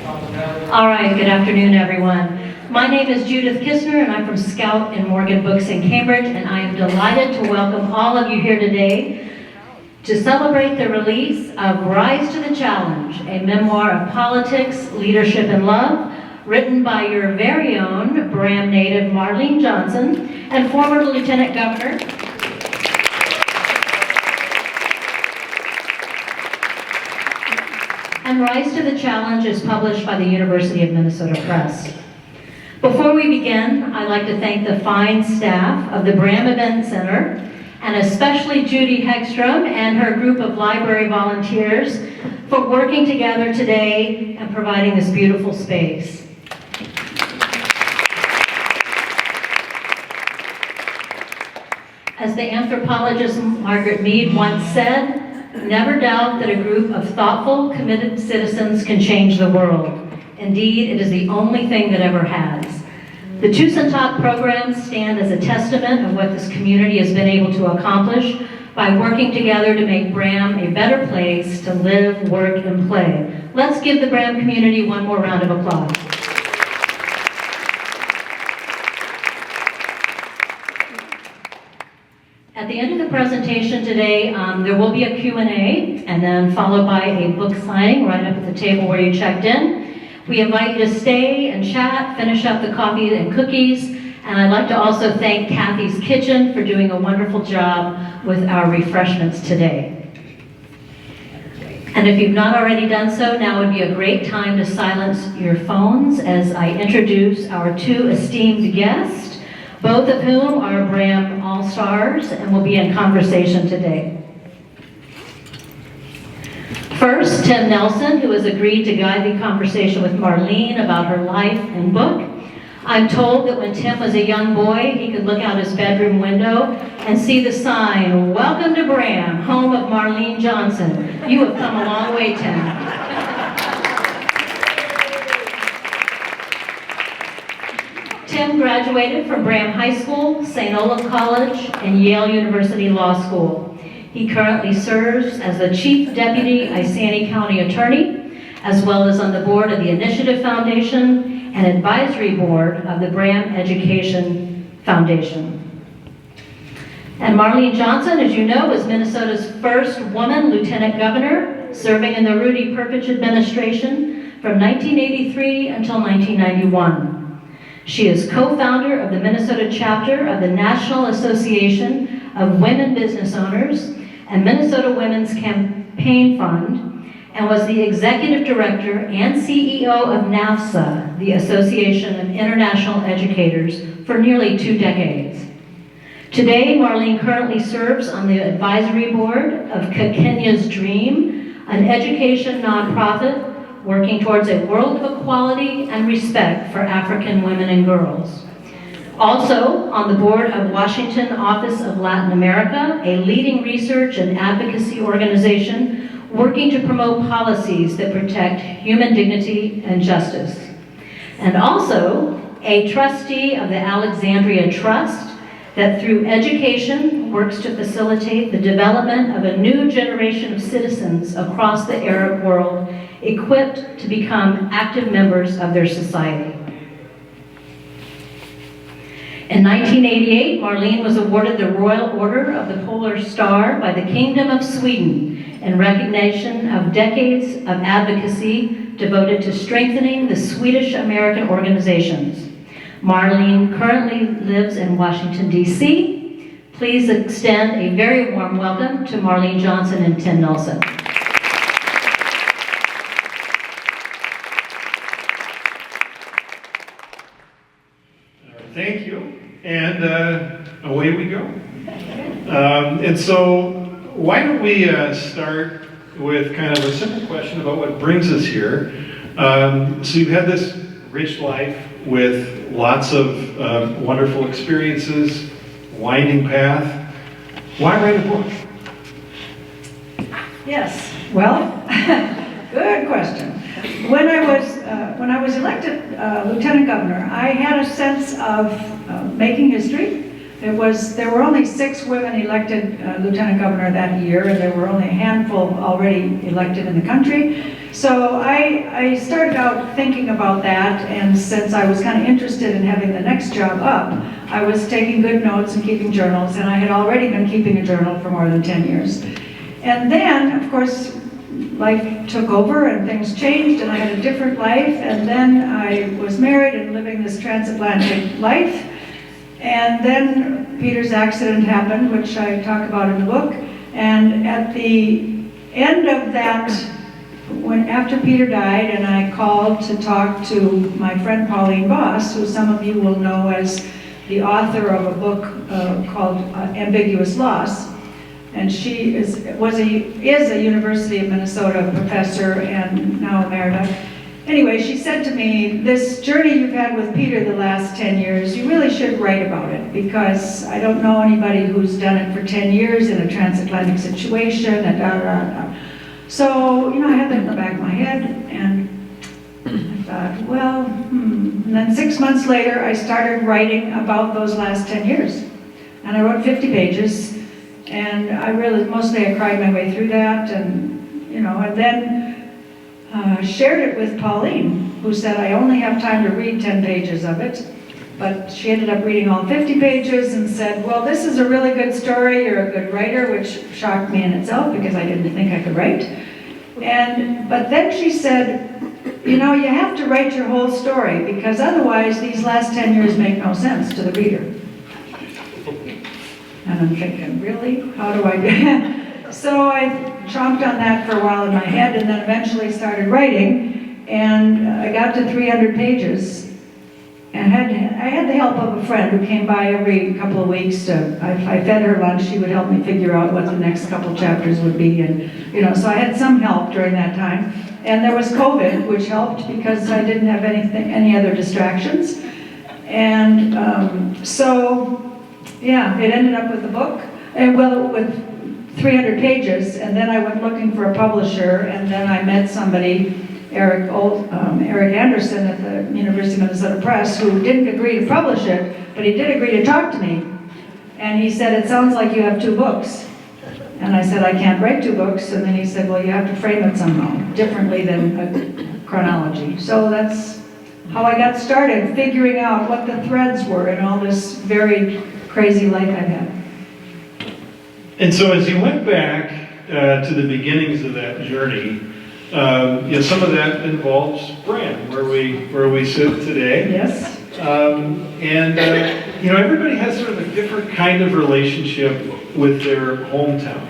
All right, good afternoon, everyone. My name is Judith Kistner, and I'm from Scout and Morgan Books in Cambridge, and I am delighted to welcome all of you here today to celebrate the release of Rise to the Challenge, a memoir of politics, leadership, and love, written by your very own Braham native Marlene Johnson and former Lieutenant Governor and Rise to the Challenge is published by the University of Minnesota Press. Before we begin, I'd like to thank the fine staff of the Braham Event Center, and especially Judy Hegstrom and her group of library volunteers for working together today and providing this beautiful space. As the anthropologist Margaret Mead once said, "Never doubt that a group of thoughtful, committed citizens can change the world. Indeed, it is the only thing that ever has." The Tucson Talk programs stand as a testament of what this community has been able to accomplish by working together to make Braham a better place to live, work, and play. Let's give the Braham community one more round of applause. At the end of the presentation today, there will be a Q&A, and then followed by a book signing right up at the table where you checked in. We invite you to stay and chat, finish up the coffee and cookies, and I'd like to also thank Kathy's Kitchen for doing a wonderful job with our refreshments today. And if you've not already done so, now would be a great time to silence your phones as I introduce our two esteemed guests, both of whom are Braham All-Stars and will be in conversation today. First, Tim Nelson, who has agreed to guide the conversation with Marlene about her life and book. I'm told that when Tim was a young boy, he could look out his bedroom window and see the sign, "Welcome to Braham, home of Marlene Johnson." You have come a long way, Tim. Tim graduated from Braham High School, St. Olaf College, and Yale University Law School. He currently serves as the Chief Deputy Iceni County Attorney, as well as on the board of the Initiative Foundation and Advisory Board of the Braham Education Foundation. And Marlene Johnson, as you know, was Minnesota's first woman Lieutenant Governor, serving in the Rudy Perpich administration from 1983 until 1991. She is co-founder of the Minnesota chapter of the National Association of Women Business Owners and Minnesota Women's Campaign Fund, and was the executive director and CEO of NAFSA, the Association of International Educators, for nearly 2 decades. Today, Marlene currently serves on the advisory board of Kenya's Dream, an education nonprofit working towards a world of equality and respect for African women and girls. Also on the board of Washington Office of Latin America, a leading research and advocacy organization working to promote policies that protect human dignity and justice. And also a trustee of the Alexandria Trust that through education works to facilitate the development of a new generation of citizens across the Arab world equipped to become active members of their society. In 1988, Marlene was awarded the Royal Order of the Polar Star by the Kingdom of Sweden in recognition of decades of advocacy devoted to strengthening the Swedish-American organizations. Marlene currently lives in Washington, D.C. Please extend a very warm welcome to Marlene Johnson and Tim Nelson. Thank you, and away we go. And so, why don't we start with kind of a simple question about what brings us here. So you've had this rich life with lots of wonderful experiences, winding path. Why write a book? Yes, well, good question. When I was elected lieutenant governor, I had a sense of making history. There were only 6 women elected lieutenant governor that year, and there were only a handful already elected in the country. So I started out thinking about that, and since I was kind of interested in having the next job up, I was taking good notes and keeping journals, and I had already been keeping a journal for more than 10 years. And then, of course, life took over and things changed, and I had a different life, and then I was married and living this transatlantic life. And then Peter's accident happened, which I talk about in the book. And at the end of that, after Peter died, and I called to talk to my friend Pauline Boss, who some of you will know as the author of a book called Ambiguous Loss. And she is a University of Minnesota professor and now emerita. Anyway, she said to me, this journey you've had with Peter the last 10 years, you really should write about it, because I don't know anybody who's done it for 10 years in a transatlantic situation, and da, da, da. So, I had that in the back of my head, and I thought, well, And then 6 months later, I started writing about those last 10 years. And I wrote 50 pages, and mostly I cried my way through that, and then shared it with Pauline, who said I only have time to read 10 pages of it, but she ended up reading all 50 pages and said, well, this is a really good story, you're a good writer, which shocked me in itself because I didn't think I could write. But then she said, you have to write your whole story, because otherwise these last 10 years make no sense to the reader. And I'm thinking, really? How do I do that? So I chomped on that for a while in my head, and then eventually started writing, and I got to 300 pages. And I had the help of a friend who came by every couple of weeks. I fed her lunch. She would help me figure out what the next couple chapters would be, and so I had some help during that time. And there was COVID, which helped because I didn't have any other distractions. And it ended up with the book, with 300 pages, and then I went looking for a publisher, and then I met somebody, Eric Anderson at the University of Minnesota Press, who didn't agree to publish it, but he did agree to talk to me. And he said, it sounds like you have 2 books. And I said, I can't write 2 books. And then he said, well, you have to frame it somehow, differently than a chronology. So that's how I got started, figuring out what the threads were in all this very crazy life I've had. And so as you went back to the beginnings of that journey, some of that involves Braham, where we sit today. Yes. Everybody has sort of a different kind of relationship with their hometown.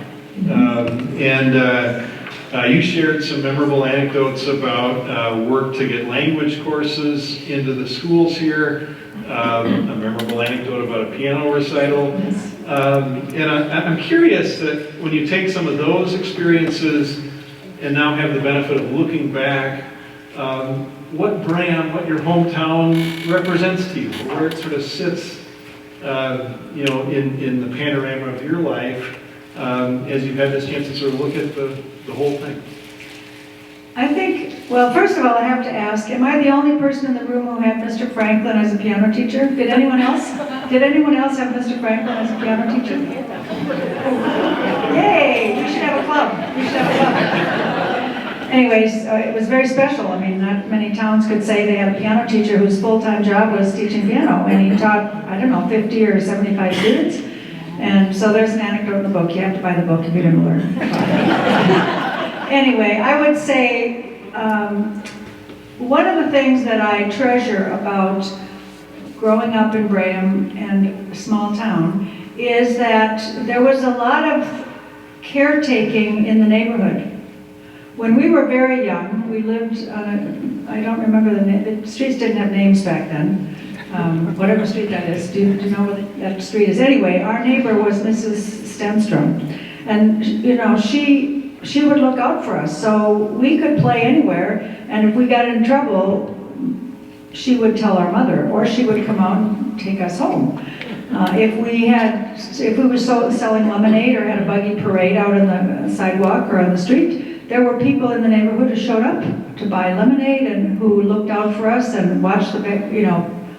You shared some memorable anecdotes about work to get language courses into the schools here, a memorable anecdote about a piano recital. Yes. And I'm curious that when you take some of those experiences and now have the benefit of looking back, what Braham, what your hometown represents to you, where it sort of sits, in the panorama of your life, as you've had this chance to sort of look at the whole thing. I think, well, first of all, I have to ask, am I the only person in the room who had Mr. Franklin as a piano teacher? Did anyone else? Did anyone else have Mr. Franklin as a piano teacher? Yay! We should have a club. We should have a club. Anyways, it was very special. I mean, not many towns could say they had a piano teacher whose full-time job was teaching piano, and he taught, 50 or 75 students. And so there's an anecdote in the book. You have to buy the book if you're going to learn. Anyway, I would say one of the things that I treasure about growing up in Braham and a small town is that there was a lot of caretaking in the neighborhood. When we were very young, we lived on I don't remember the name, the streets didn't have names back then. Whatever street that is, do you know what that street is? Anyway, our neighbor was Mrs. Stenstrom, and she would look out for us, so we could play anywhere, and if we got in trouble, she would tell our mother, or she would come out and take us home. If we were selling lemonade or had a buggy parade out on the sidewalk or on the street, there were people in the neighborhood who showed up to buy lemonade and who looked out for us and watched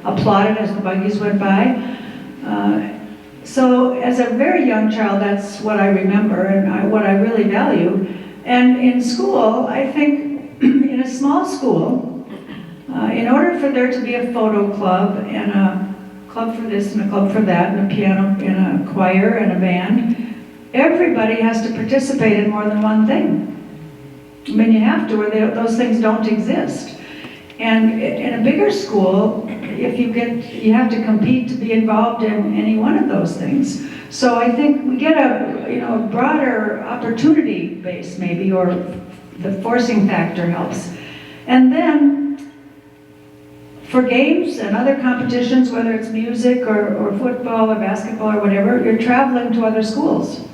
applauded as the buggies went by. So as a very young child, that's what I remember and what I really value. And in school, I think in a small school, in order for there to be a photo club and a club for this and a club for that and a piano and a choir and a band, everybody has to participate in more than one thing. I mean, you have to, or those things don't exist. And in a bigger school, you have to compete to be involved in any one of those things. So I think we get a broader opportunity base maybe, or the forcing factor helps. And then for games and other competitions, whether it's music or football or basketball or whatever, you're traveling to other schools.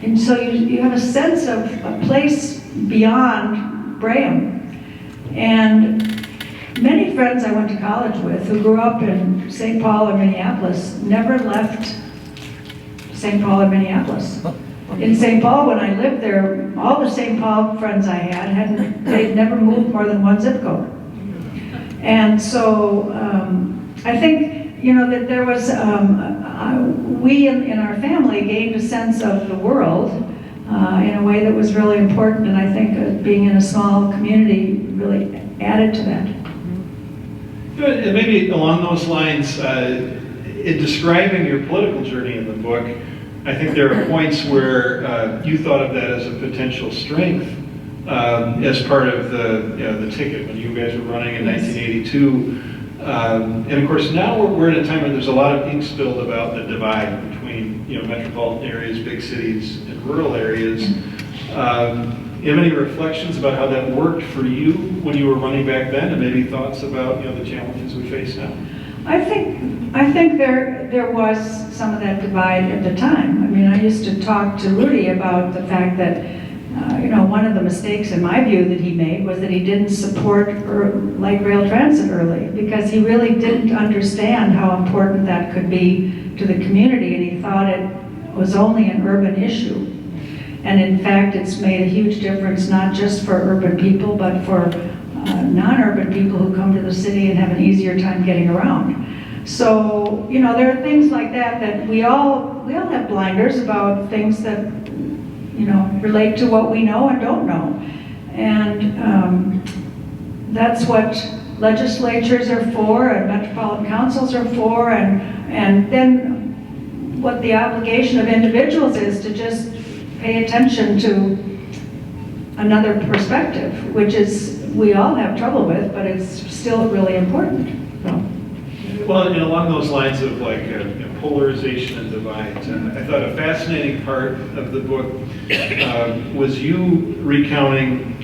And so you have a sense of a place beyond Braham. And many friends I went to college with who grew up in St. Paul or Minneapolis never left St. Paul or Minneapolis. In St. Paul, when I lived there, all the St. Paul friends I they'd never moved more than one zip code. And so I think, that there was, we in our family gained a sense of the world in a way that was really important, and I think being in a small community really added to that. Good. And maybe along those lines, in describing your political journey in the book, I think there are points where you thought of that as a potential strength as part of the ticket when you guys were running in 1982. And of course, now we're in a time when there's a lot of ink spilled about the divide between metropolitan areas, big cities, and rural areas. You have any reflections about how that worked for you when you were running back then, and maybe thoughts about the challenges we face now? I think there was some of that divide at the time. I mean, I used to talk to Rudy about the fact that one of the mistakes in my view that he made was that he didn't support light rail transit early, because he really didn't understand how important that could be to the community, and he thought it was only an urban issue. And in fact, it's made a huge difference, not just for urban people, but for non-urban people who come to the city and have an easier time getting around. So, there are things like that we all have blinders about things that, relate to what we know and don't know. And that's what legislatures are for, and metropolitan councils are for, and then what the obligation of individuals is to just pay attention to another perspective, which is we all have trouble with, but it's still really important. So. Well, and along those lines of polarization and divides, I thought a fascinating part of the book was you recounting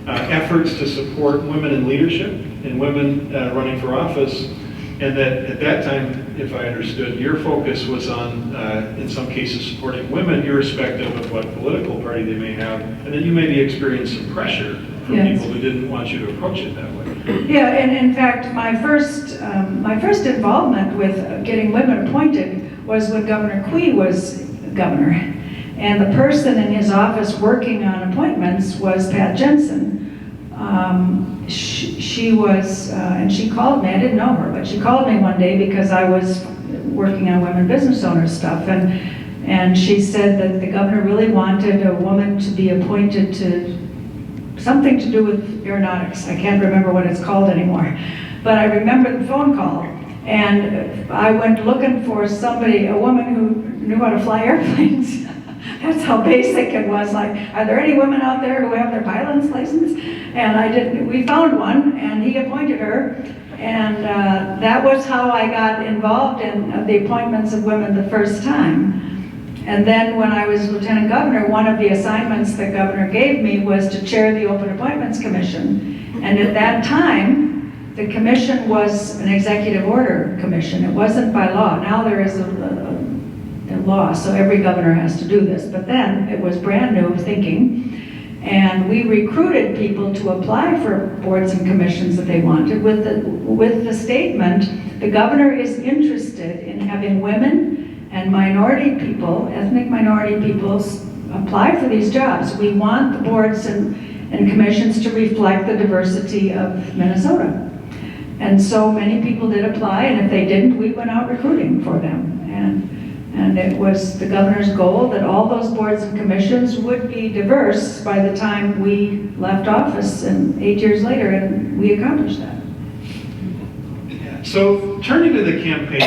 efforts to support women in leadership and women running for office, and that at that time, if I understood, your focus was on, in some cases, supporting women irrespective of what political party they may have, and that you maybe experienced some pressure from people who didn't want you to approach it that way. Yeah, and in fact, my first involvement with getting women appointed was when Governor Quee was governor, and the person in his office working on appointments was Pat Jensen. She was, and she called me, I didn't know her, but she called me one day because I was working on women business owners stuff, and she said that the governor really wanted a woman to be appointed to something to do with aeronautics. I can't remember what it's called anymore, but I remember the phone call, and I went looking for a woman who knew how to fly airplanes. That's how basic it was. Like, are there any women out there who have their pilot's license? And we found one, and he appointed her. And that was how I got involved in the appointments of women the first time. And then when I was lieutenant governor, one of the assignments the governor gave me was to chair the Open Appointments Commission. And at that time, the commission was an executive order commission. It wasn't by law. Now there is a law, so every governor has to do this. But then it was brand new thinking, and we recruited people to apply for boards and commissions that they wanted with the statement, the governor is interested in having women and minority people, ethnic minority people, apply for these jobs. We want the boards and commissions to reflect the diversity of Minnesota. And so many people did apply, and if they didn't, we went out recruiting for them. And it was the governor's goal that all those boards and commissions would be diverse by the time we left office, and 8 years later, and we accomplished that. So turning to the campaign,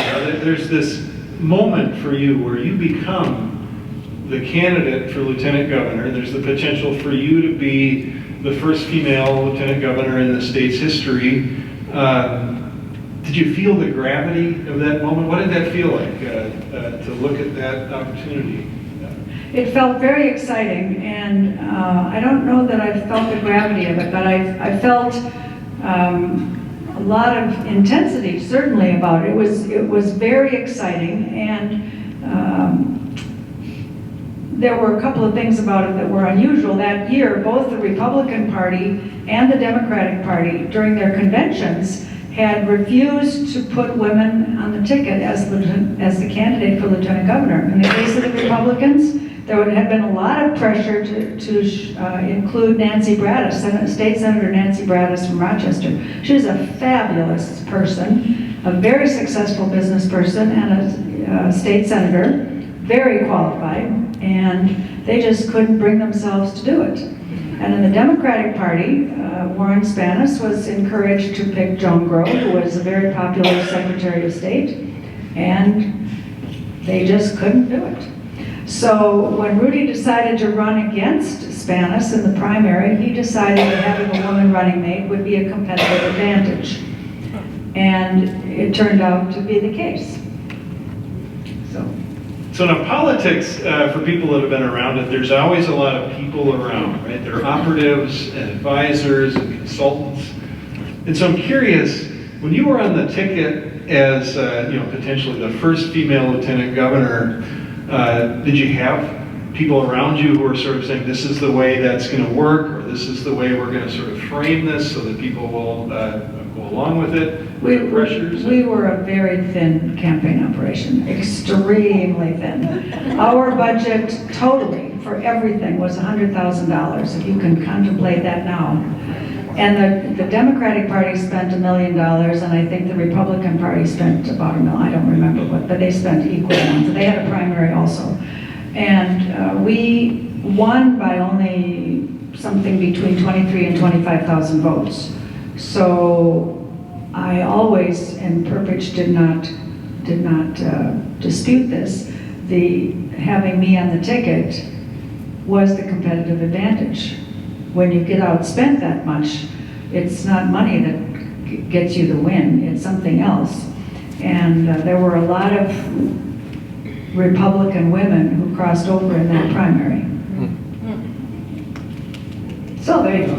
there's this moment for you where you become the candidate for lieutenant governor. There's the potential for you to be the first female lieutenant governor in the state's history. Did you feel the gravity of that moment? What did that feel like to look at that opportunity? It felt very exciting, and I don't know that I felt the gravity of it, but I felt a lot of intensity, certainly, about it. It was very exciting, and there were a couple of things about it that were unusual. That year, both the Republican Party and the Democratic Party, during their conventions, had refused to put women on the ticket as the candidate for lieutenant governor. In the case of the Republicans, there had been a lot of pressure to include Nancy Bradis, State Senator Nancy Bradis from Rochester. She was a fabulous person, a very successful business person, and a state senator, very qualified, and they just couldn't bring themselves to do it. And in the Democratic Party, Warren Spanis was encouraged to pick Joan Grove, who was a very popular Secretary of State, and they just couldn't do it. So when Rudy decided to run against Spanis in the primary, he decided that having a woman running mate would be a competitive advantage. And it turned out to be the case. So now politics, for people that have been around it, there's always a lot of people around, right? There are operatives and advisors and consultants. And so I'm curious, when you were on the ticket as potentially the first female lieutenant governor, did you have people around you who were sort of saying, this is the way that's going to work, or this is the way we're going to sort of frame this so that people will go along with it? We were a very thin campaign operation, extremely thin. Our budget totally for everything was $100,000, if you can contemplate that now. And the Democratic Party spent $1 million, and I think the Republican Party spent about $1 million. I don't remember what, but they spent equal amounts. They had a primary also. And we won by only something between 23 and 25,000 votes. So I always, and Perpich did not dispute this, having me on the ticket was the competitive advantage. When you get outspent that much, it's not money that gets you the win, it's something else. And there were a lot of Republican women who crossed over in that primary. So there you go.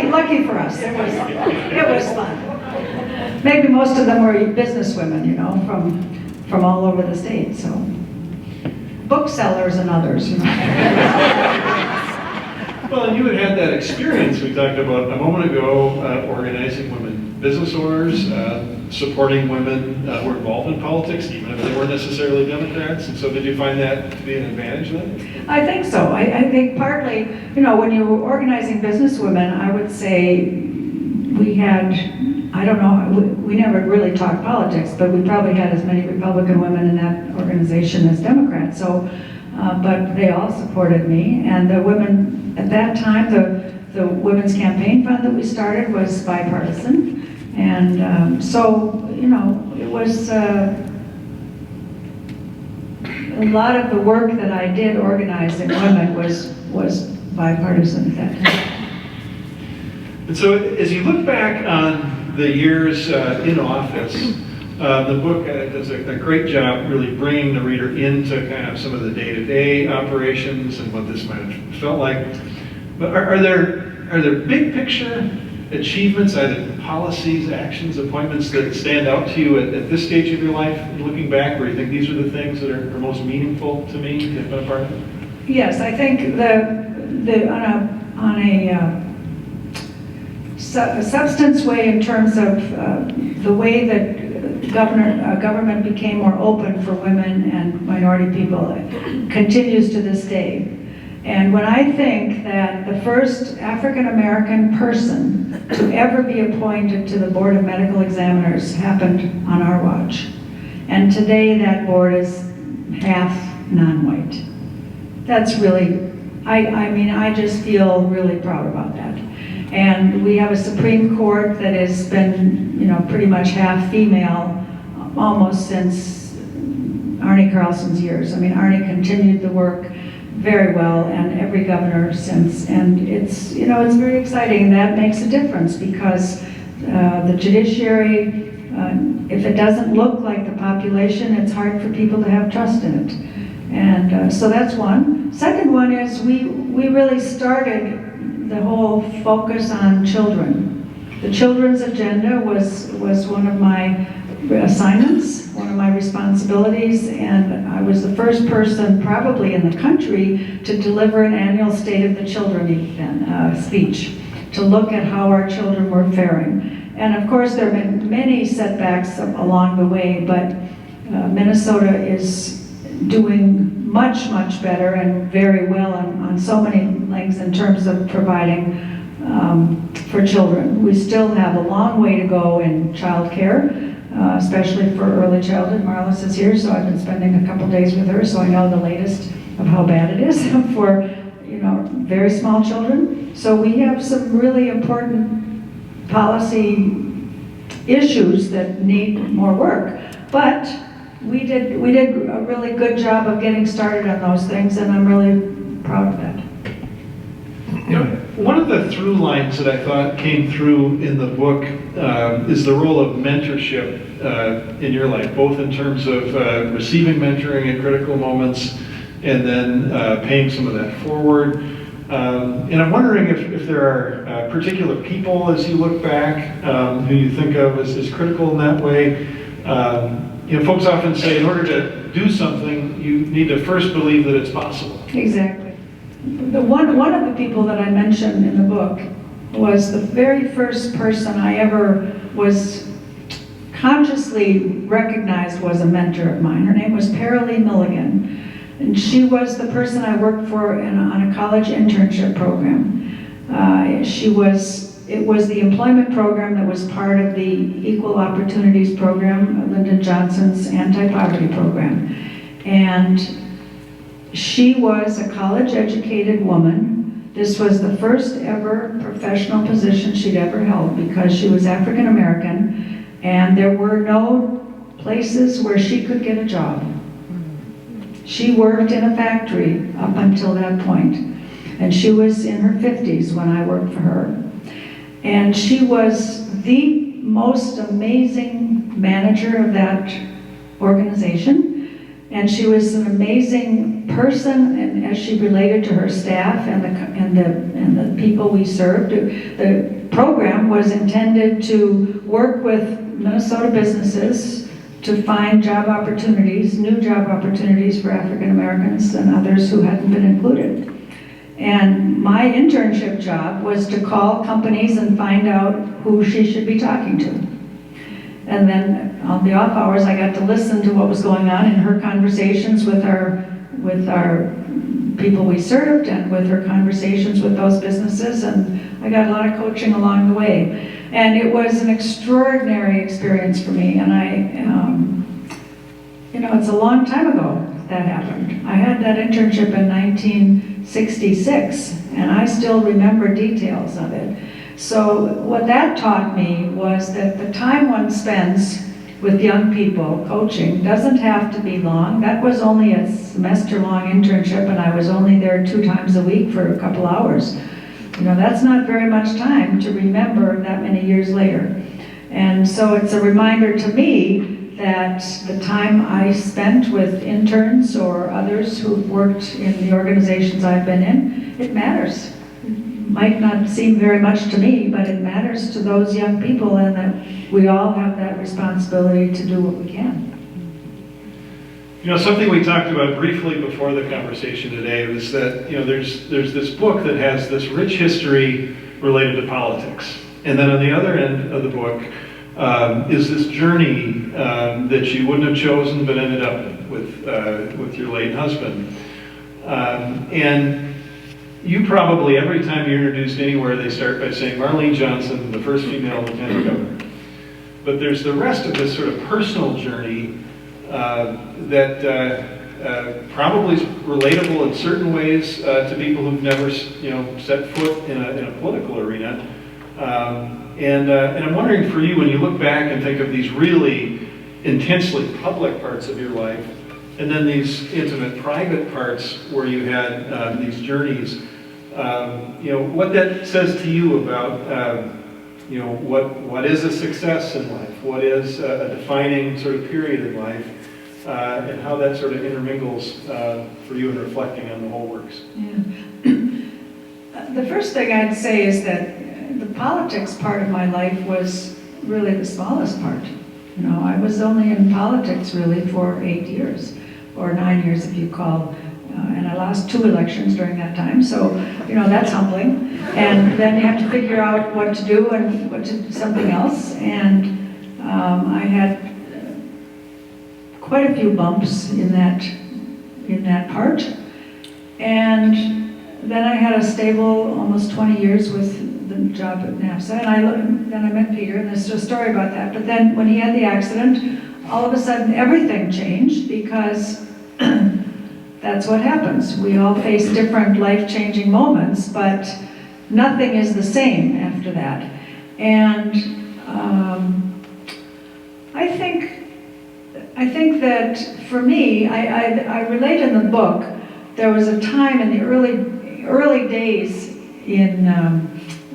Lucky for us. It was fun. Maybe most of them were businesswomen, from all over the state. So booksellers and others, Well, and you had that experience we talked about a moment ago, organizing women business owners, supporting women who were involved in politics, even if they weren't necessarily Democrats. And so did you find that to be an advantage then? I think so. I think partly, when you were organizing businesswomen, I would say we had, I don't know, we never really talked politics, but we probably had as many Republican women in that organization as Democrats. So, but they all supported me, and the women at that time, the Women's Campaign Fund that we started was bipartisan, and so it was a lot of the work that I did organizing women was bipartisan at that time. And so as you look back on the years in office, the book does a great job really bringing the reader into kind of some of the day-to-day operations and what this might have felt like. But are there big picture achievements, either policies, actions, appointments that stand out to you at this stage of your life, looking back, where you think these are the things that are most meaningful to me to have been a part of it? Yes, I think on a substance way, in terms of the way that government became more open for women and minority people, continues to this day. And when I think that the first African-American person to ever be appointed to the Board of Medical Examiners happened on our watch, And today that board is half non-white. That's really, I mean, I just feel really proud about that. And we have a Supreme Court that has been, you know, pretty much half female almost since Arnie Carlson's years. I mean, Arnie continued the work very well, and every governor since. And it's, you know, it's very exciting. That makes a difference because the judiciary, if it doesn't look like the population, it's hard for people to have trust in it. And so that's one. Second one is we really started the whole focus on children. The children's agenda was one of my assignments, one of my responsibilities, and I was the first person probably in the country to deliver an annual State of the Children speech, to look at how our children were faring. And of course there have been many setbacks along the way, but Minnesota is doing much, much better and very well on so many lengths in terms of providing for children. We still have a long way to go in child care, especially for early childhood. Marlis is here, so I've been spending a couple days with her, so I know the latest of how bad it is for, you know, very small children. So we have some really important policy issues that need more work. But we did a really good job of getting started on those things, and I'm really proud of that. You know, one of the through lines that I thought came through in the book is the role of mentorship in your life, both in terms of receiving mentoring at critical moments and then paying some of that forward. And I'm wondering if there are particular people as you look back who you think of as critical in that way. You know, folks often say in order to do something, you need to first believe that it's possible. Exactly. One of the people that I mentioned in the book was the very first person I ever was consciously recognized was a mentor of mine. Her name was Paralee Milligan. And she was the person I worked for on a college internship program. It was the employment program that was part of the Equal Opportunities Program, Lyndon Johnson's anti-poverty program. And she was a college-educated woman. This was the first ever professional position she'd ever held because she was African American, and there were no places where she could get a job. She worked in a factory up until that point, and she was in her 50s when I worked for her. And she was the most amazing manager of that organization, and she was an amazing person, and as she related to her staff and the people we served. The program was intended to work with Minnesota businesses to find job opportunities, new job opportunities for African Americans and others who hadn't been included. And my internship job was to call companies and find out who she should be talking to. And then on the off hours, I got to listen to what was going on in her conversations with our people we served and with her conversations with those businesses, and I got a lot of coaching along the way. And it was an extraordinary experience for me, and you know, it's a long time ago that happened. I had that internship in 1966, and I still remember details of it. So what that taught me was that the time one spends with young people coaching doesn't have to be long. That was only a semester-long internship, and I was only there 2 times a week for a couple hours. You know, that's not very much time to remember that many years later. And so it's a reminder to me that the time I spent with interns or others who've worked in the organizations I've been in, it matters. It might not seem very much to me, but it matters to those young people, and that we all have that responsibility to do what we can. You know, something we talked about briefly before the conversation today was that, you know, there's this book that has this rich history related to politics. And then on the other end of the book is this journey that you wouldn't have chosen but ended up with your late husband. And you probably, every time you're introduced anywhere, they start by saying Marlene Johnson, the first female lieutenant governor. But there's the rest of this sort of personal journey that probably is relatable in certain ways to people who've never, set foot in a political arena. And I'm wondering for you, when you look back and think of these really intensely public parts of your life, and then these intimate private parts where you had these journeys, what that says to you about, what is a success in life, what is a defining sort of period in life, and how that sort of intermingles for you in reflecting on the whole works. Yeah. The first thing I'd say is that the politics part of my life was really the smallest part. I was only in politics really for 8 years, or 9 years if you call, and I lost 2 elections during that time, so, that's humbling. And then you have to figure out what to do and what to do something else, and I had quite a few bumps in that part. And then I had a stable almost 20 years with the job at NAFSA, and then I met Peter, and there's a story about that. But then when he had the accident, all of a sudden everything changed, because that's what happens. We all face different life-changing moments, but nothing is the same after that. And I think that for me, I relate in the book, there was a time in the early days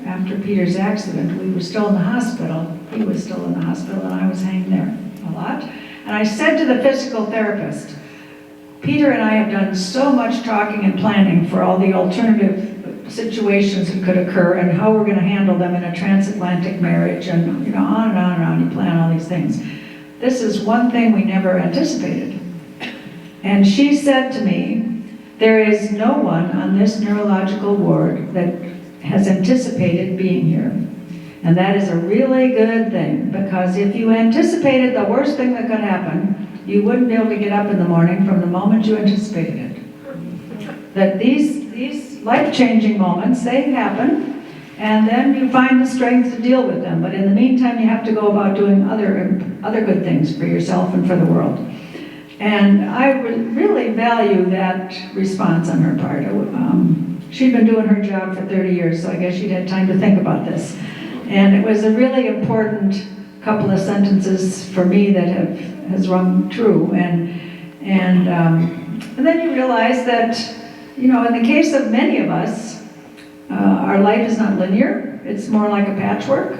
after Peter's accident, we were still in the hospital. He was still in the hospital, and I was hanging there a lot. And I said to the physical therapist, Peter and I have done so much talking and planning for all the alternative situations that could occur and how we're going to handle them in a transatlantic marriage, and on and on and on. You plan all these things. This is one thing we never anticipated. And she said to me, there is no one on this neurological ward that has anticipated being here. And that is a really good thing, because if you anticipated the worst thing that could happen, you wouldn't be able to get up in the morning from the moment you anticipated it. That these life-changing moments, they happen, and then you find the strength to deal with them. But in the meantime, you have to go about doing other good things for yourself and for the world. And I really value that response on her part. She'd been doing her job for 30 years, so I guess she'd had time to think about this. And it was a really important couple of sentences for me that has rung true. And then you realize that, in the case of many of us, our life is not linear. It's more like a patchwork.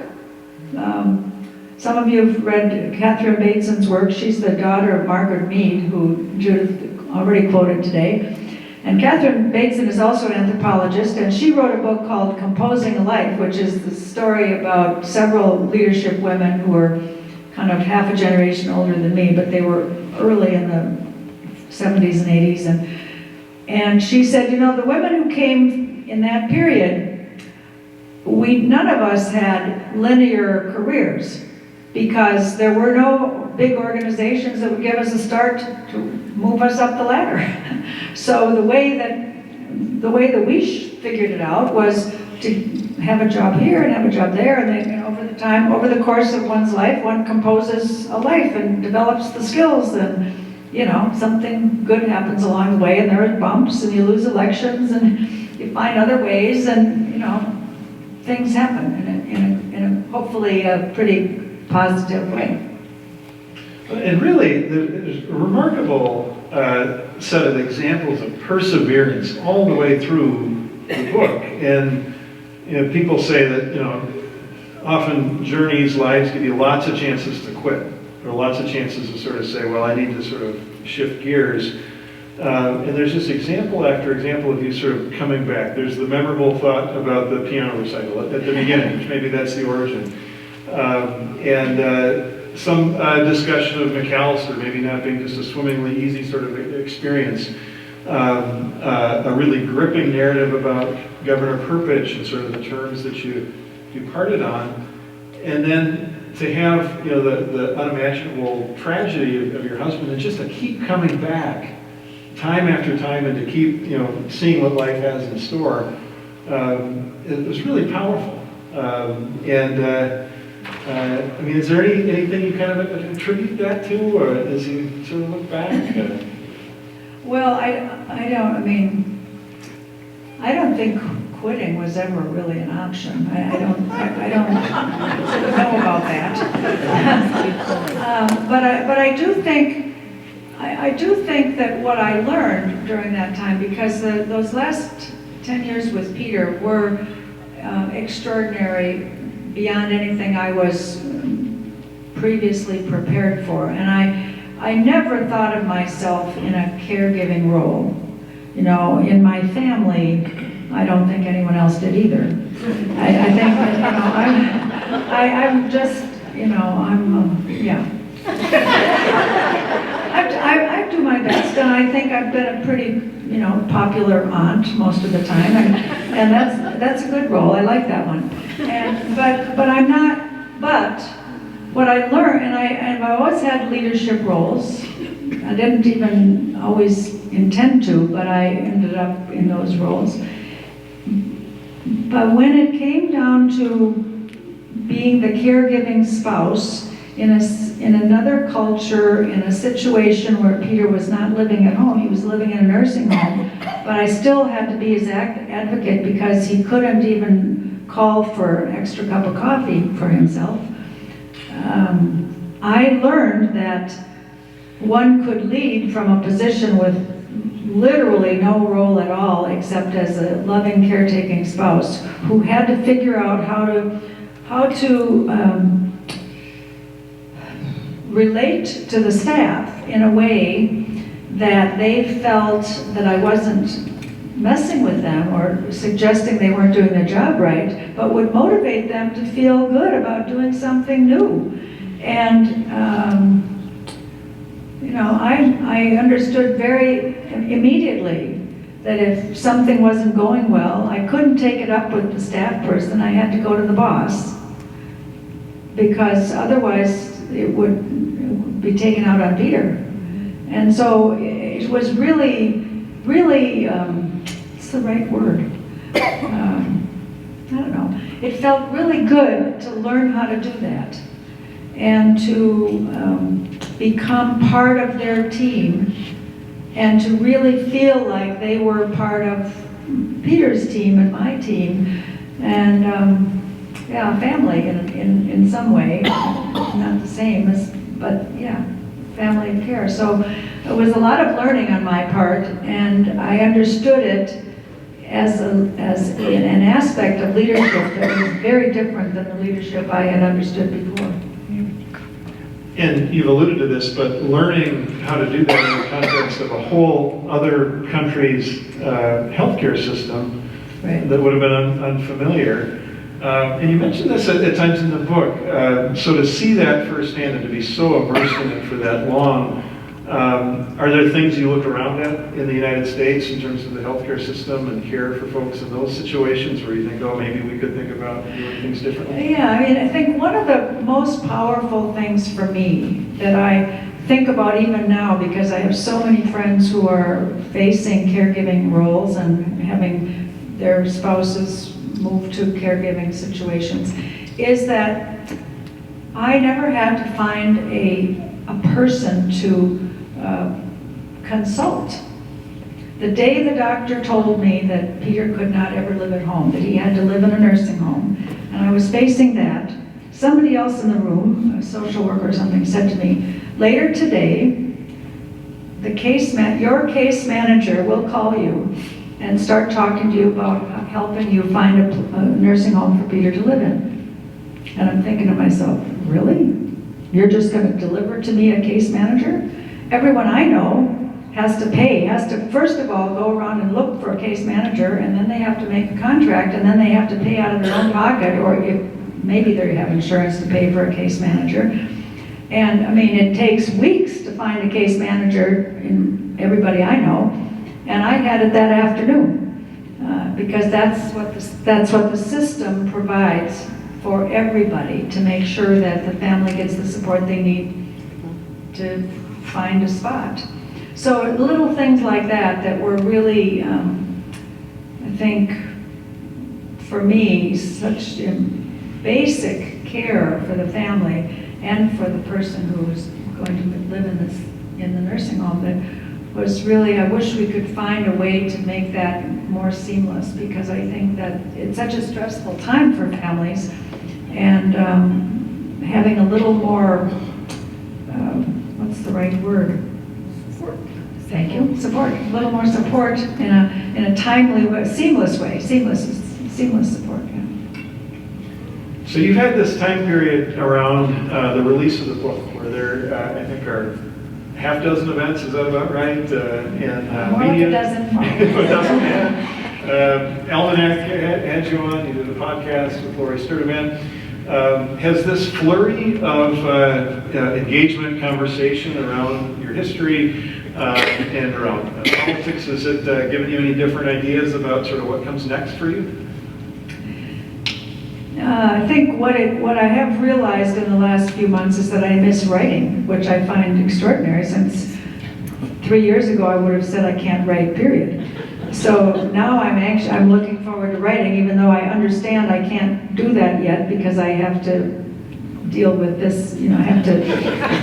Some of you have read Catherine Bateson's work. She's the daughter of Margaret Mead, who Judith already quoted today. And Catherine Bateson is also an anthropologist, and she wrote a book called Composing a Life, which is the story about several leadership women who were kind of half a generation older than me, but they were early in the 70s and 80s. And she said, the women who came in that period, none of us had linear careers, because there were no big organizations that would give us a start to move us up the ladder. So the way that we figured it out was to have a job here and have a job there, and then over the course of one's life, one composes a life and develops the skills, and something good happens along the way, and there are bumps, and you lose elections, and you find other ways, and things happen in a hopefully a pretty positive way. And really, there's a remarkable set of examples of perseverance all the way through the book. And people say that often journeys, lives give you lots of chances to quit, or lots of chances to sort of say, well, I need to sort of shift gears. And there's just example after example of you sort of coming back. There's the memorable thought about the piano recital at the beginning, which maybe that's the origin. Some discussion of McAllister maybe not being just a swimmingly easy sort of experience. A really gripping narrative about Governor Perpich and sort of the terms that you parted on. And then to have the unimaginable tragedy of your husband, and just to keep coming back time after time, and to keep seeing what life has in store, it was really powerful. I mean, is there anything you kind of attribute that to, or as you sort of look back? Well, I don't think quitting was ever really an option. I don't know about that. But I do think that what I learned during that time, because those last 10 years with Peter were extraordinary beyond anything I was previously prepared for. And I never thought of myself in a caregiving role. You know, in my family, I don't think anyone else did either. I think that, you know, I'm just, you know, yeah. I do my best, and I think I've been a pretty, you know, popular aunt most of the time, and that's a good role. I like that one. But I'm not. But what I learned, and I've always had leadership roles. I didn't even always intend to, but I ended up in those roles. But when it came down to being the caregiving spouse in another culture, in a situation where Peter was not living at home, he was living in a nursing home, but I still had to be his advocate because he couldn't even call for an extra cup of coffee for himself. I learned that one could lead from a position with literally no role at all except as a loving, caretaking spouse who had to figure out how to relate to the staff in a way that they felt that I wasn't messing with them or suggesting they weren't doing their job right, but would motivate them to feel good about doing something new. And you know, I understood very immediately that if something wasn't going well, I couldn't take it up with the staff person. I had to go to the boss, because otherwise it would be taken out on Peter. And so it was really, what's the right word? I don't know. It felt really good to learn how to do that and to become part of their team and to really feel like they were part of Peter's team and my team, and yeah, family in some way, not the same as, but yeah, family of care. So it was a lot of learning on my part, and I understood it as an aspect of leadership that was very different than the leadership I had understood before. And you've alluded to this, but learning how to do that in the context of a whole other country's healthcare system, right, that would have been unfamiliar. And you mentioned this at times in the book. So to see that firsthand and to be so immersed in it for that long, are there things you look around at in the United States in terms of the healthcare system and care for folks in those situations where you think, oh, maybe we could think about doing things differently? Yeah, I mean, I think one of the most powerful things for me that I think about even now, because I have so many friends who are facing caregiving roles and having their spouses move to caregiving situations, is that I never had to find a person to consult. The day the doctor told me that Peter could not ever live at home, that he had to live in a nursing home, and I was facing that, somebody else in the room, a social worker or something, said to me, later today, your case manager will call you and start talking to you about helping you find a nursing home for Peter to live in. And I'm thinking to myself, really? You're just going to deliver to me a case manager? Everyone I know has to pay, has to first of all go around and look for a case manager, and then they have to make a contract, and then they have to pay out of their own pocket, or if maybe they have insurance to pay for a case manager. And I mean, it takes weeks to find a case manager in everybody I know, and I had it that afternoon, because that's what the system provides for everybody, to make sure that the family gets the support they need to find a spot. So little things like that were really, I think, for me, such basic care for the family and for the person who was going to live in the nursing home, that was really, I wish we could find a way to make that more seamless, because I think that it's such a stressful time for families, and having a little more, what's the right word? Support. Thank you. Support. A little more support in a timely way, seamless way, seamless support. Yeah. So you've had this time period around the release of the book, where there, I think, are half dozen events. Is that about right? And more media. like a dozen. A dozen, yeah. Almanac had you on. You did a podcast with Lori Sturdivant. Has this flurry of engagement, conversation around your history and around politics, has it given you any different ideas about sort of what comes next for you? I think what I have realized in the last few months is that I miss writing, which I find extraordinary, since 3 years ago I would have said I can't write, period. So now I'm looking forward to writing, even though I understand I can't do that yet because I have to deal with this, I have to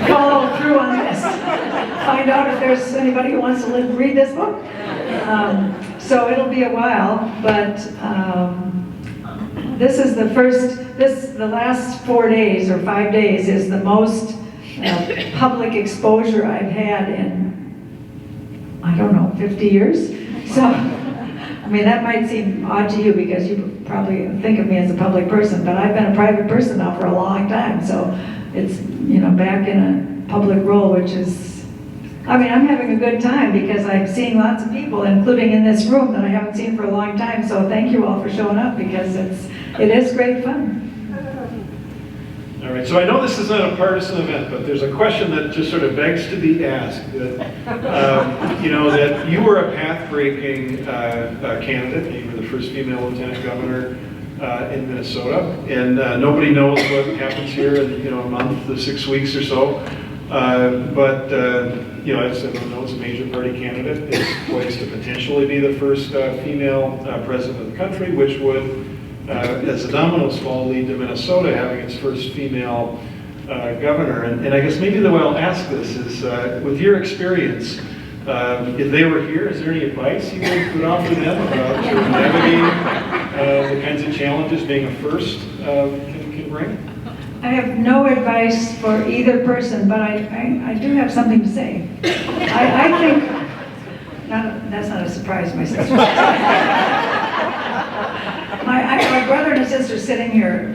follow through on this. Find out if there's anybody who wants to read this book. So it'll be a while, but this is the last 4 days or 5 days is the most public exposure I've had in, I don't know, 50 years. So, I mean, that might seem odd to you because you probably think of me as a public person, but I've been a private person now for a long time. So it's, back in a public role, which is, I'm having a good time because I'm seeing lots of people, including in this room, that I haven't seen for a long time. So thank you all for showing up, because it is great fun. All right, so I know this is not a partisan event, but there's a question that just sort of begs to be asked. That, that you were a path-breaking candidate. You were the first female lieutenant governor in Minnesota, and nobody knows what happens here in a month to 6 weeks or so. But as everyone knows, a major party candidate is poised to potentially be the first female president of the country, which would, as the dominoes fall, lead to Minnesota having its first female governor. And I guess maybe the way I'll ask this is, with your experience, if they were here, is there any advice you would offer them about sort of navigating the kinds of challenges being a first can bring? I have no advice for either person, but I do have something to say. I think, that's not a surprise, my sister. My brother and sister sitting here,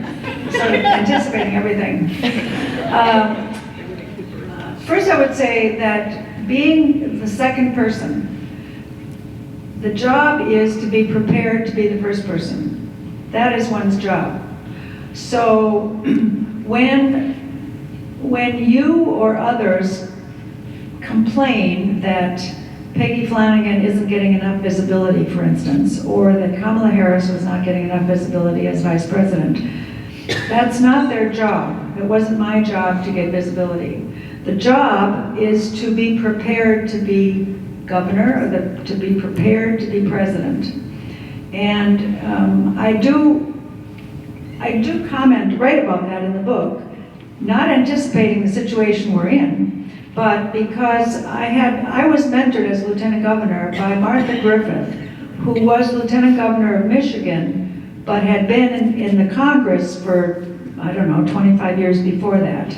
sort of anticipating everything. First, I would say that being the second person, the job is to be prepared to be the first person. That is one's job. So when you or others complain that Peggy Flanagan isn't getting enough visibility, for instance, or that Kamala Harris was not getting enough visibility as vice president, that's not their job. It wasn't my job to get visibility. The job is to be prepared to be governor, or to be prepared to be president. And I do write about that in the book, not anticipating the situation we're in, but because I was mentored as lieutenant governor by Martha Griffith, who was lieutenant governor of Michigan, but had been in the Congress for, 25 years before that.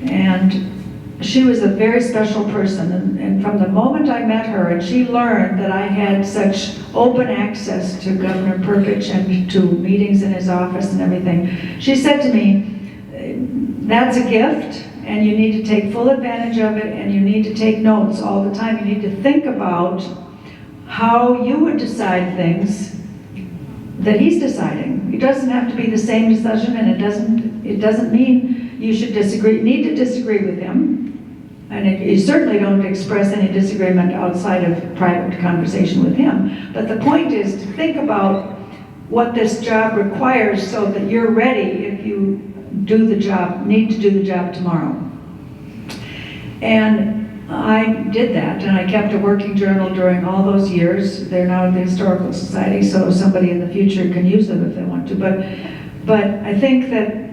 And she was a very special person, and from the moment I met her, and she learned that I had such open access to Governor Perkich and to meetings in his office and everything, she said to me, that's a gift, and you need to take full advantage of it, and you need to take notes all the time. You need to think about how you would decide things that he's deciding. It doesn't have to be the same decision, and it doesn't mean you should need to disagree with him. And you certainly don't express any disagreement outside of private conversation with him. But the point is to think about what this job requires so that you're ready if you need to do the job tomorrow. And I did that, and I kept a working journal during all those years. They're now at the Historical Society, so somebody in the future can use them if they want to. But I think that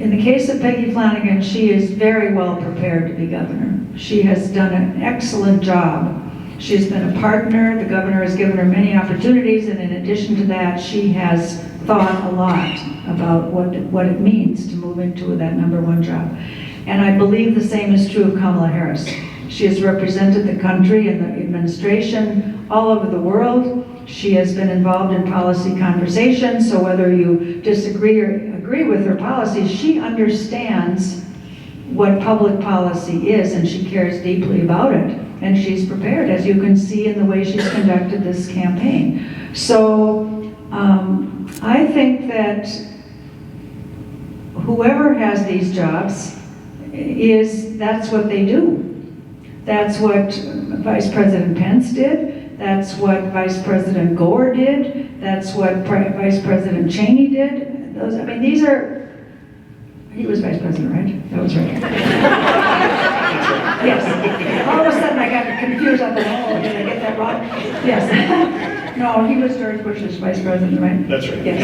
in the case of Peggy Flanagan, she is very well prepared to be governor. She has done an excellent job. She's been a partner. The governor has given her many opportunities, and in addition to that, she has thought a lot about what it means to move into that #1 job. And I believe the same is true of Kamala Harris. She has represented the country and the administration all over the world. She has been involved in policy conversations, so whether you disagree or agree with her policies, she understands what public policy is, and she cares deeply about it. And she's prepared, as you can see in the way she's conducted this campaign. So I think that whoever has these jobs, that's what they do. That's what Vice President Pence did. That's what Vice President Gore did. That's what Vice President Cheney did. He was Vice President, right? That was right. Yes. All of a sudden I got confused. I thought, oh, did I get that wrong? Yes. No, he was George Bush's Vice President, right? That's right. Yes.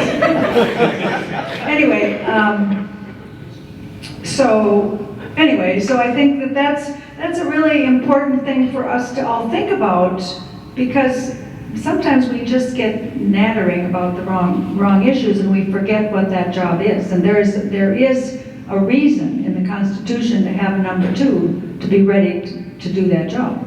So I think that that's a really important thing for us to all think about, because sometimes we just get nattering about the wrong issues and we forget what that job is. And there is a reason in the Constitution to have a #2 to be ready to do that job.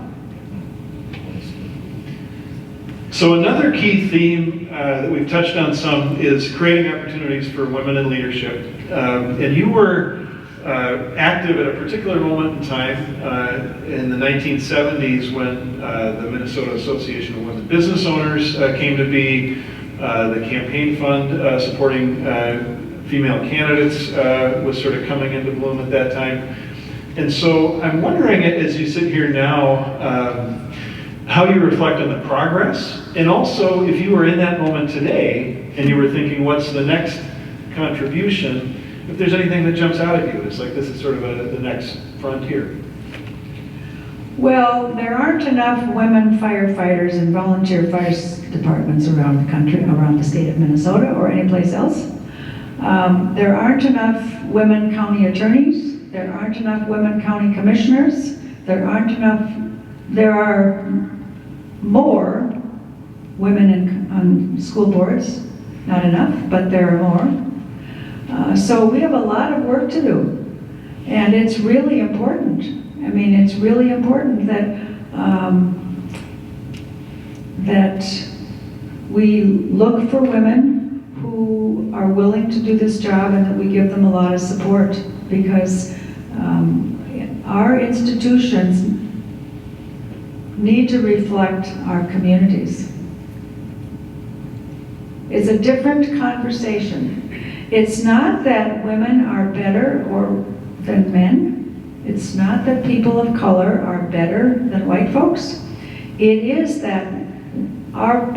So another key theme that we've touched on some is creating opportunities for women in leadership. And you were active at a particular moment in time in the 1970s when the Minnesota Association of Women Business Owners came to be. The campaign fund supporting female candidates was sort of coming into bloom at that time. And so I'm wondering, as you sit here now, how you reflect on the progress, and also if you were in that moment today and you were thinking, what's the next contribution, if there's anything that jumps out at you, it's like this is sort of the next frontier. Well, there aren't enough women firefighters and volunteer fire departments around the country, around the state of Minnesota or anyplace else. There aren't enough women county attorneys. There aren't enough women county commissioners. There are more women on school boards. Not enough, but there are more. So we have a lot of work to do. And it's really important. I mean, it's really important that we look for women who are willing to do this job and that we give them a lot of support, because our institutions need to reflect our communities. It's a different conversation. It's not that women are better than men. It's not that people of color are better than white folks. It is that our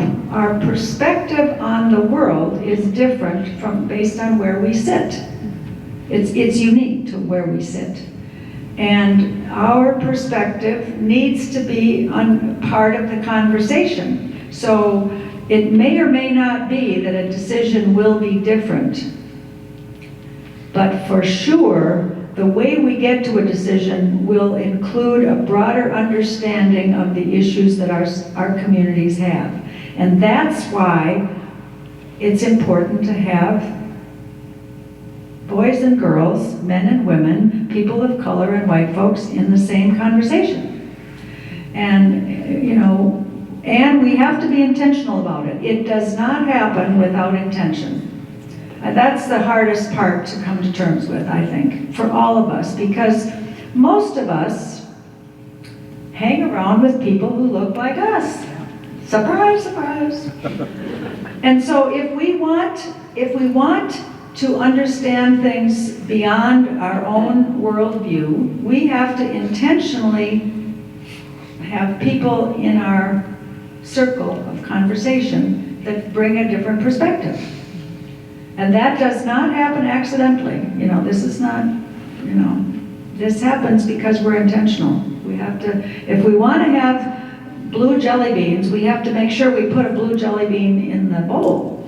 perspective on the world is different based on where we sit. It's unique to where we sit. And our perspective needs to be part of the conversation. So it may or may not be that a decision will be different. But for sure, the way we get to a decision will include a broader understanding of the issues that our communities have. And that's why it's important to have boys and girls, men and women, people of color and white folks in the same conversation. And, and we have to be intentional about it. It does not happen without intention. That's the hardest part to come to terms with, I think, for all of us, because most of us hang around with people who look like us. Surprise, surprise. And so if we want to understand things beyond our own worldview, we have to intentionally have people in our circle of conversation that bring a different perspective. And that does not happen accidentally. This is not, this happens because we're intentional. We have to, if we want to have blue jelly beans, we have to make sure we put a blue jelly bean in the bowl.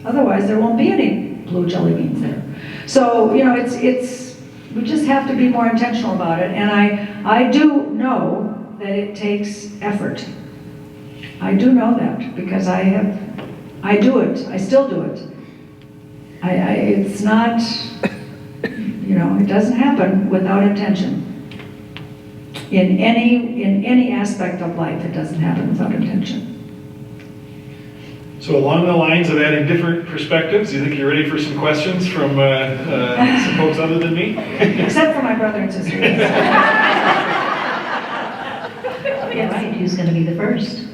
Otherwise, there won't be any blue jelly beans there. So, you know, we just have to be more intentional about it. And I do know that it takes effort. I do know that because I do it. I still do it. It's not, you know, it doesn't happen without intention. In any aspect of life, it doesn't happen without intention. So along the lines of adding different perspectives, do you think you're ready for some questions from some folks other than me? Except for my brother and sister. Yeah, right, who's going to be the first?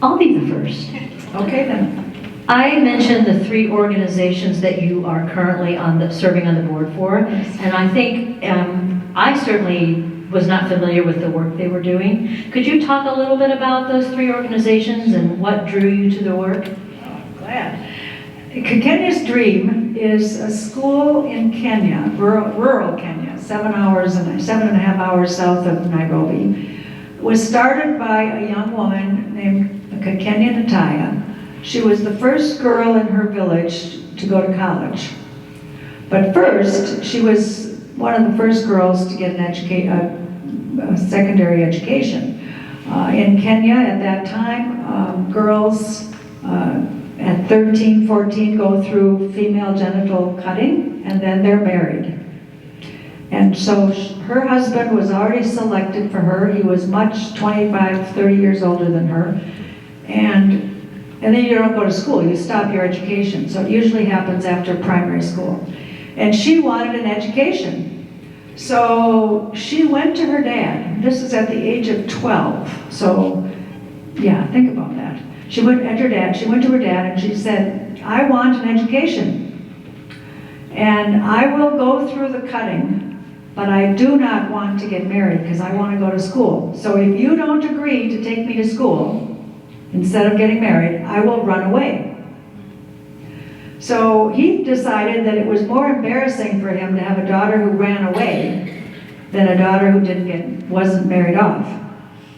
I'll be the first. Okay, then. I mentioned the 3 organizations that you are currently serving on the board for, and I think I certainly was not familiar with the work they were doing. Could you talk a little bit about those 3 organizations and what drew you to the work? Oh, glad. Kenya's Dream is a school in Kenya, rural Kenya, 7.5 hours south of Nairobi. It was started by a young woman named Kenya Nataya. She was the first girl in her village to go to college. But first, she was one of the first girls to get a secondary education. In Kenya at that time, girls at 13, 14 go through female genital cutting and then they're married. And so her husband was already selected for her. He was 25, 30 years older than her. And then you don't go to school, you stop your education. So it usually happens after primary school. And she wanted an education. So she went to her dad. This is at the age of 12. So, yeah, think about that. She went to her dad and she said, I want an education. And I will go through the cutting, but I do not want to get married because I want to go to school. So if you don't agree to take me to school, instead of getting married, I will run away. So he decided that it was more embarrassing for him to have a daughter who ran away than a daughter who wasn't married off.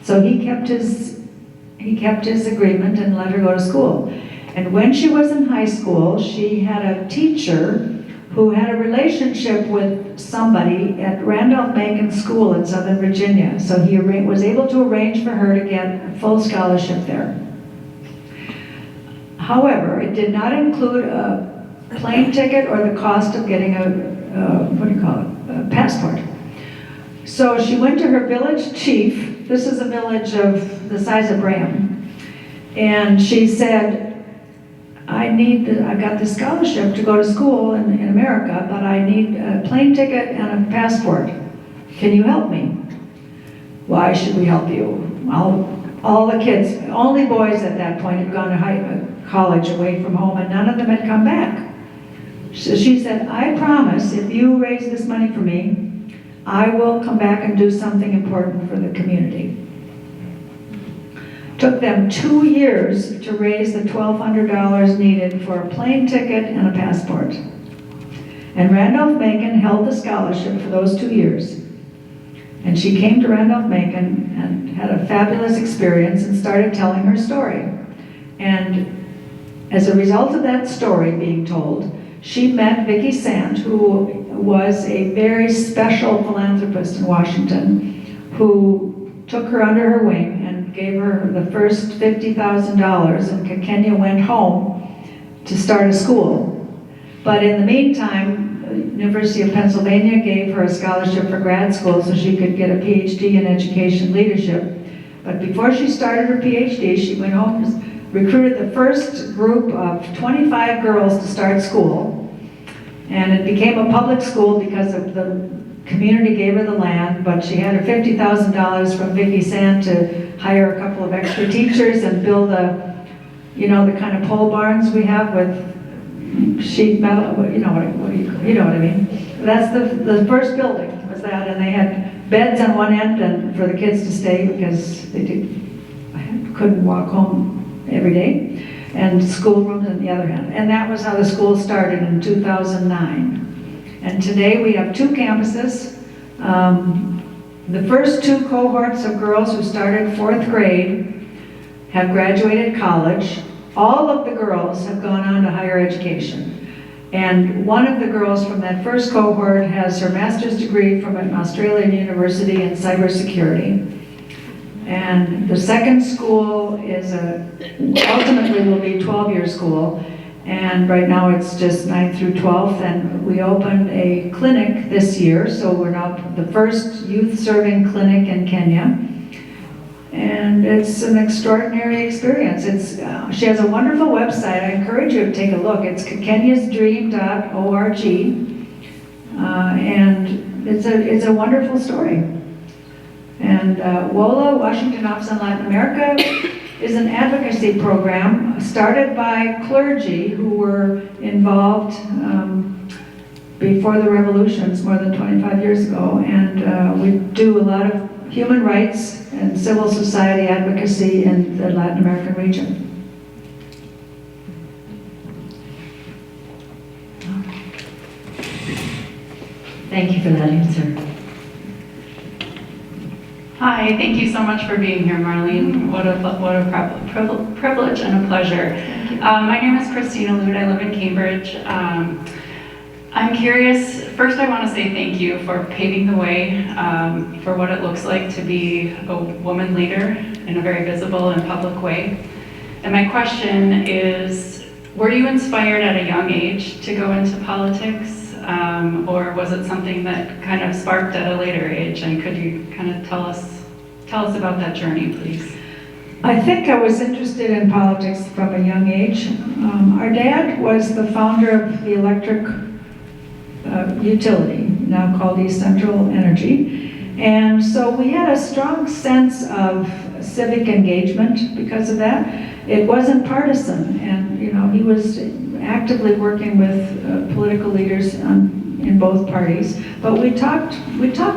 So he kept his agreement and let her go to school. And when she was in high school, she had a teacher who had a relationship with somebody at Randolph-Macon School in Southern Virginia. So he was able to arrange for her to get a full scholarship there. However, it did not include a plane ticket or the cost of getting a passport. So she went to her village chief. This is a village of the size of Braham. And she said, I've got this scholarship to go to school in America, but I need a plane ticket and a passport. Can you help me? Why should we help you? All the kids, only boys at that point, had gone to college away from home, and none of them had come back. So she said, I promise if you raise this money for me, I will come back and do something important for the community. Took them 2 years to raise the $1,200 needed for a plane ticket and a passport. And Randolph-Macon held the scholarship for those 2 years. And she came to Randolph-Macon and had a fabulous experience and started telling her story. And as a result of that story being told, she met Vicki Sant, who was a very special philanthropist in Washington, who took her under her wing and gave her the first $50,000, and Kenya went home to start a school. But in the meantime, the University of Pennsylvania gave her a scholarship for grad school so she could get a PhD in education leadership. But before she started her PhD, she went home and recruited the first group of 25 girls to start school. And it became a public school because of the community gave her the land, but she had her $50,000 from Vicki Sant to hire a couple of extra teachers and build the kind of pole barns we have with sheet metal, you know what I mean. That's the first building was that, and they had beds on one end and for the kids to stay because they couldn't walk home every day, and schoolrooms on the other hand. And that was how the school started in 2009. And today we have 2 campuses. The first 2 cohorts of girls who started 4th grade have graduated college, all of the girls have gone on to higher education. And one of the girls from that first cohort has her master's degree from an Australian university in cybersecurity. And the second school is ultimately will be 12-year school. And right now it's just 9th through 12th. And we opened a clinic this year. So we're now the first youth serving clinic in Kenya. And it's an extraordinary experience. She has a wonderful website. I encourage you to take a look. It's kenyasdream.org, and it's a wonderful story. And WOLA, Washington Office on Latin America, is an advocacy program started by clergy who were involved before the revolutions more than 25 years ago. And we do a lot of human rights and civil society advocacy in the Latin American region. Thank you for that answer. Hi, thank you so much for being here, Marlene. What a privilege and a pleasure. My name is Christina Lude. I live in Cambridge. I'm curious, first I want to say thank you for paving the way for what it looks like to be a woman leader in a very visible and public way. And my question is, were you inspired at a young age to go into politics? Or was it something that kind of sparked at a later age? And could you kind of tell us about that journey, please? I think I was interested in politics from a young age. Our dad was the founder of the electric utility, now called East Central Energy. And so we had a strong sense of civic engagement because of that. It wasn't partisan, and he was actively working with political leaders in both parties. But we talked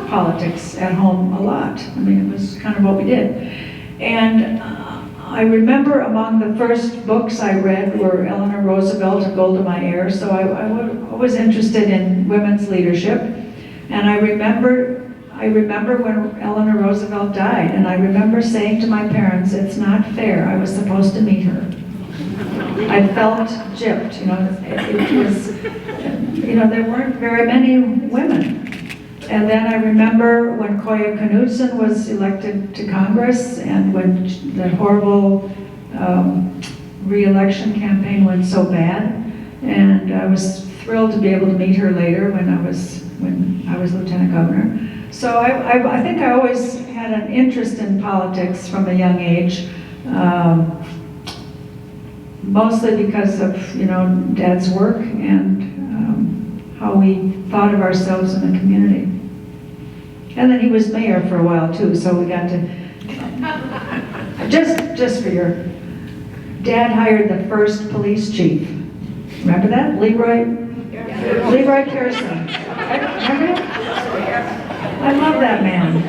politics at home a lot. I mean, it was kind of what we did. And I remember among the first books I read were Eleanor Roosevelt and Golda Meir, so I was interested in women's leadership. And I remember when Eleanor Roosevelt died, and I remember saying to my parents, it's not fair, I was supposed to meet her. I felt gypped, it was, there weren't very many women. And then I remember when Koya Knudsen was elected to Congress, and when the horrible re-election campaign went so bad, and I was thrilled to be able to meet her later when I was lieutenant governor. So I think I always had an interest in politics from a young age, mostly because of Dad's work and how we thought of ourselves in the community. And then he was mayor for a while too, so we got to, just for your, Dad hired the first police chief. Remember that? Leroy Pearson. Remember him? I love that man.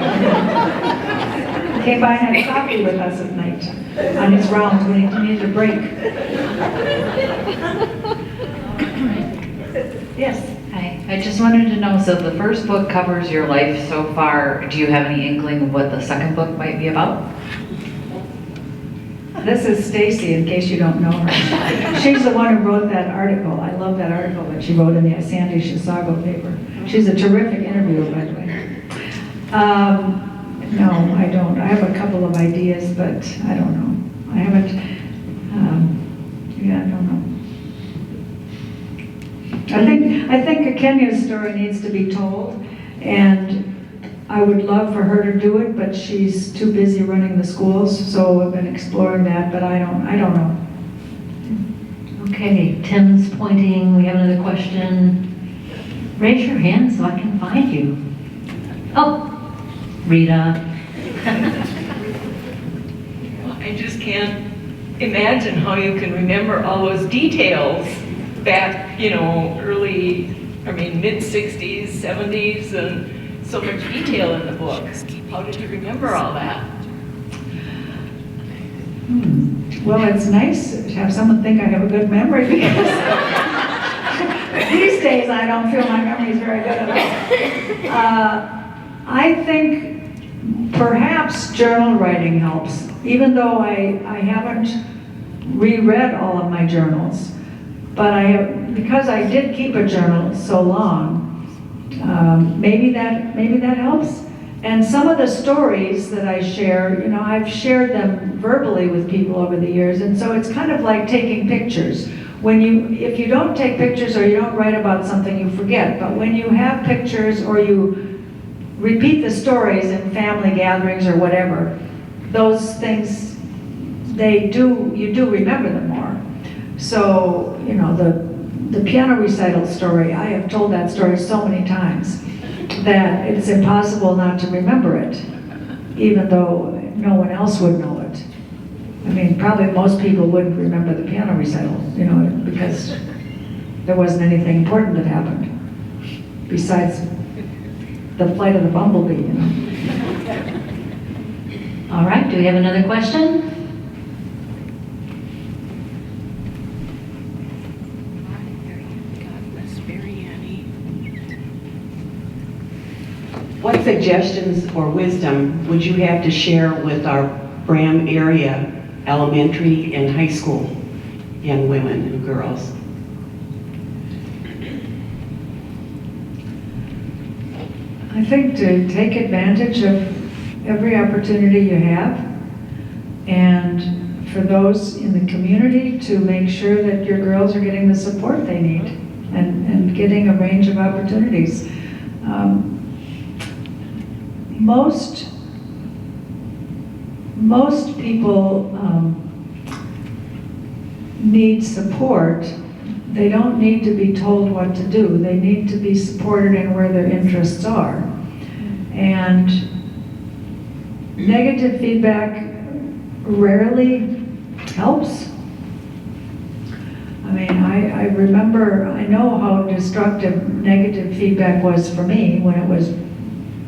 He came by and had coffee with us at night on his rounds when he needed a break. Yes. Hi, I just wanted to know, so the first book covers your life so far. Do you have any inkling of what the second book might be about? This is Stacy, in case you don't know her. She's the one who wrote that article. I love that article that she wrote in the Sandy Chisago paper. She's a terrific interviewer, by the way. No, I don't. I have a couple of ideas, but I don't know. I haven't, I don't know. I think Kenya's story needs to be told, and I would love for her to do it, but she's too busy running the schools, so I've been exploring that, but I don't know. Okay, Tim's pointing. We have another question. Raise your hand so I can find you. Oh, Rita. I just can't imagine how you can remember all those details back, mid-60s, 70s, and so much detail in the book. How did you remember all that? Well, it's nice to have someone think I have a good memory, because these days I don't feel my memory is very good at all. I think perhaps journal writing helps, even though I haven't reread all of my journals. But because I did keep a journal so long, maybe that helps. And some of the stories that I share, I've shared them verbally with people over the years, and so it's kind of like taking pictures. If you don't take pictures or you don't write about something, you forget. But when you have pictures or you repeat the stories in family gatherings or whatever, those things, you do remember them more. So, the piano recital story, I have told that story so many times that it's impossible not to remember it, even though no one else would know it. I mean, probably most people wouldn't remember the piano recital, because there wasn't anything important that happened besides the flight of the bumblebee, All right, do we have another question? What suggestions or wisdom would you have to share with our Braham area elementary and high school young women and girls? I think to take advantage of every opportunity you have, and for those in the community to make sure that your girls are getting the support they need and getting a range of opportunities. Most people need support. They don't need to be told what to do. They need to be supported in where their interests are. And negative feedback rarely helps. I mean, I know how destructive negative feedback was for me when it was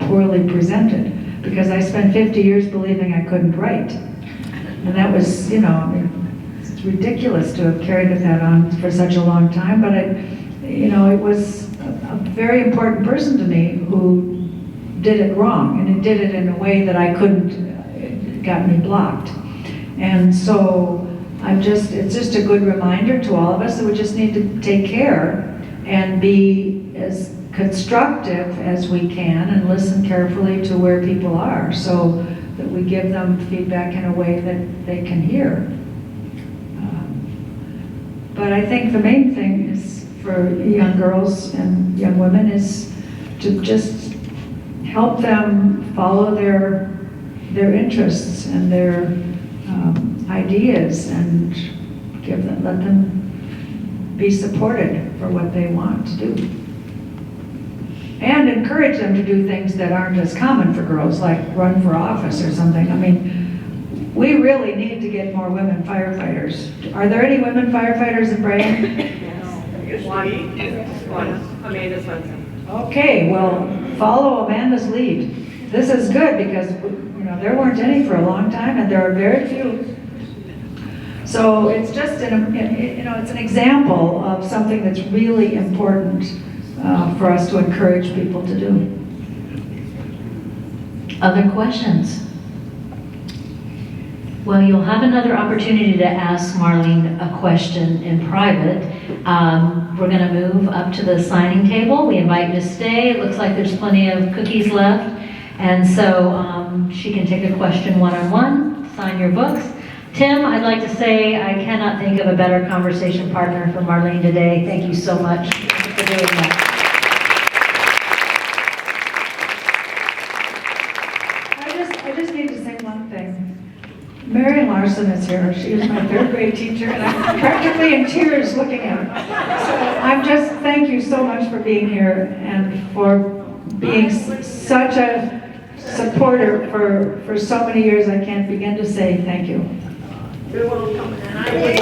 poorly presented, because I spent 50 years believing I couldn't write. And that was, it's ridiculous to have carried that on for such a long time, but it was a very important person to me who did it wrong, and it did it in a way that I couldn't, it got me blocked. And so it's just a good reminder to all of us that we just need to take care and be as constructive as we can and listen carefully to where people are, so that we give them feedback in a way that they can hear. But I think the main thing is for young girls and young women is to just help them follow their interests and their ideas, and let them be supported for what they want to do. And encourage them to do things that aren't as common for girls, like run for office or something. I mean, we really need to get more women firefighters. Are there any women firefighters in Braham? Yes. One. Amanda Swenson. Okay, well, follow Amanda's lead. This is good because, there weren't any for a long time, and there are very few. So it's just, it's an example of something that's really important for us to encourage people to do. Other questions? Well, you'll have another opportunity to ask Marlene a question in private. We're going to move up to the signing table. We invite you to stay. It looks like there's plenty of cookies left. And so she can take a question one-on-one, sign your books. Tim, I'd like to say I cannot think of a better conversation partner for Marlene today. Thank you so much for doing that. I just need to say one thing. Marion Larson is here. She is my third grade teacher, and I'm practically in tears looking at her. So thank you so much for being here and for being such a supporter for so many years. I can't begin to say thank you. You're welcome. And I would